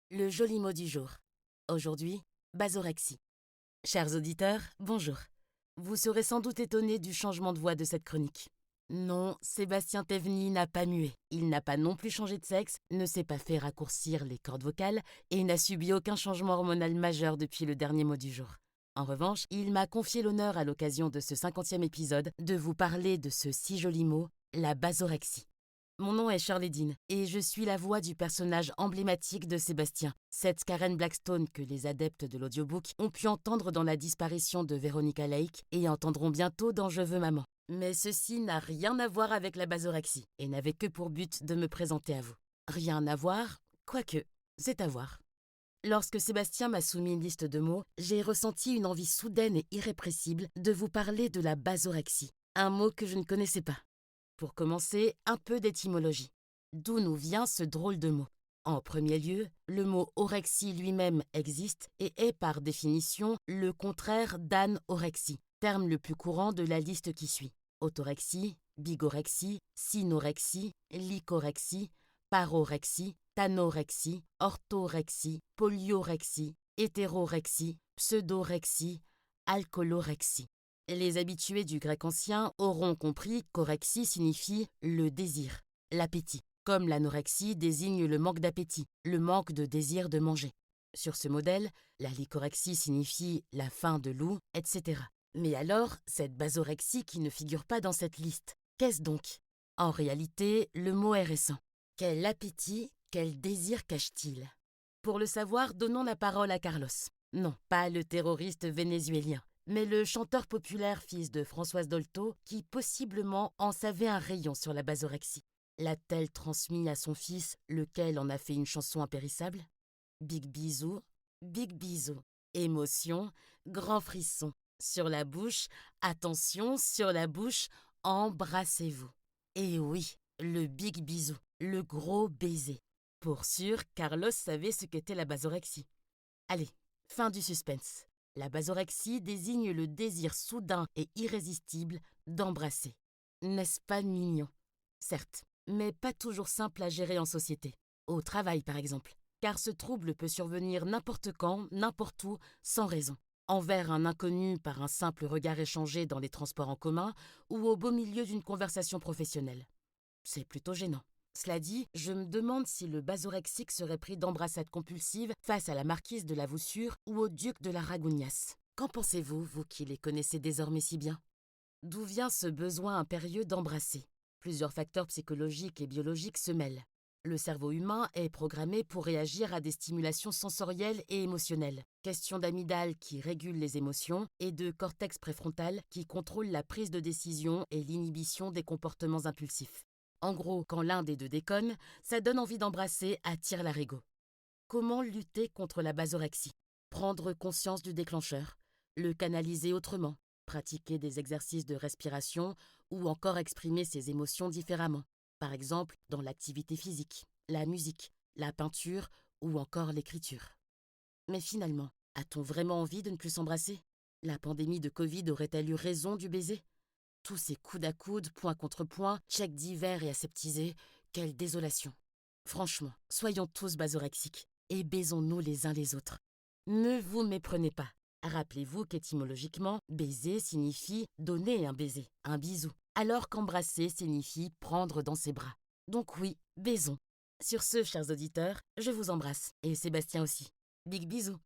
Le joli mot du jour. Aujourd'hui, basorexie. Chers auditeurs, bonjour. Vous serez sans doute étonnés du changement de voix de cette chronique. Non, Sébastien Théveny n'a pas mué. Il n'a pas non plus changé de sexe, ne s'est pas fait raccourcir les cordes vocales et n'a subi aucun changement hormonal majeur depuis le dernier mot du jour. En revanche, il m'a confié l'honneur à l'occasion de ce 50e épisode de vous parler de ce si joli mot, la basorexie. Mon nom est Shirley Dean et je suis la voix du personnage emblématique de Sébastien, cette Karen Blackstone que les adeptes de l'audiobook ont pu entendre dans la disparition de Veronica Lake et entendront bientôt dans Je veux maman. Mais ceci n'a rien à voir avec la basorexie et n'avait que pour but de me présenter à vous. Rien à voir, quoique, c'est à voir. Lorsque Sébastien m'a soumis une liste de mots, j'ai ressenti une envie soudaine et irrépressible de vous parler de la basorexie, un mot que je ne connaissais pas. Pour commencer, un peu d'étymologie. D'où nous vient ce drôle de mot? En premier lieu, le mot orexie lui-même existe et est par définition le contraire d'anorexie, terme le plus courant de la liste qui suit. Autorexie, bigorexie, synorexie, lycorexie, parorexie, tanorexie, orthorexie, poliorexie, hétérorexie, pseudorexie, alcoolorexie. Les habitués du grec ancien auront compris qu'orexie signifie le désir, l'appétit, comme l'anorexie désigne le manque d'appétit, le manque de désir de manger. Sur ce modèle, la lycorexie signifie la faim de loup, etc. Mais alors, cette basorexie qui ne figure pas dans cette liste, qu'est-ce donc? En réalité, le mot est récent. Quel appétit, quel désir cache-t-il? Pour le savoir, donnons la parole à Carlos. Non, pas le terroriste vénézuélien, mais le chanteur populaire fils de Françoise Dolto qui possiblement en savait un rayon sur la basorexie. L'a-t-elle transmis à son fils, lequel en a fait une chanson impérissable? Big bisou, émotion, grand frisson. Sur la bouche, attention, sur la bouche, embrassez-vous. Et oui, le big bisou, le gros baiser. Pour sûr, Carlos savait ce qu'était la basorexie. Allez, fin du suspense. La basorexie désigne le désir soudain et irrésistible d'embrasser. N'est-ce pas mignon? Certes, mais pas toujours simple à gérer en société. Au travail, par exemple. Car ce trouble peut survenir n'importe quand, n'importe où, sans raison. Envers un inconnu par un simple regard échangé dans les transports en commun ou au beau milieu d'une conversation professionnelle. C'est plutôt gênant. Cela dit, je me demande si le basorexique serait pris d'embrassades compulsives face à la marquise de la Voussure ou au duc de la Ragougnasque. Qu'en pensez-vous, vous qui les connaissez désormais si bien? D'où vient ce besoin impérieux d'embrasser? Plusieurs facteurs psychologiques et biologiques se mêlent. Le cerveau humain est programmé pour réagir à des stimulations sensorielles et émotionnelles. Question d'amygdale qui régule les émotions et de cortex préfrontal qui contrôle la prise de décision et l'inhibition des comportements impulsifs. En gros, quand l'un des deux déconne, ça donne envie d'embrasser à tire-larigot. Comment lutter contre la basorexie? Prendre conscience du déclencheur, le canaliser autrement, pratiquer des exercices de respiration ou encore exprimer ses émotions différemment. Par exemple, dans l'activité physique, la musique, la peinture ou encore l'écriture. Mais finalement, a-t-on vraiment envie de ne plus s'embrasser? La pandémie de Covid aurait-elle eu raison du baiser? Tous ces coudes à coude, point contre point, checks divers et aseptisés, quelle désolation. Franchement, soyons tous basorexiques et baisons-nous les uns les autres. Ne vous méprenez pas. Rappelez-vous qu'étymologiquement, baiser signifie donner un baiser, un bisou, alors qu'embrasser signifie prendre dans ses bras. Donc oui, baisons. Sur ce, chers auditeurs, je vous embrasse, et Sébastien aussi. Big bisous.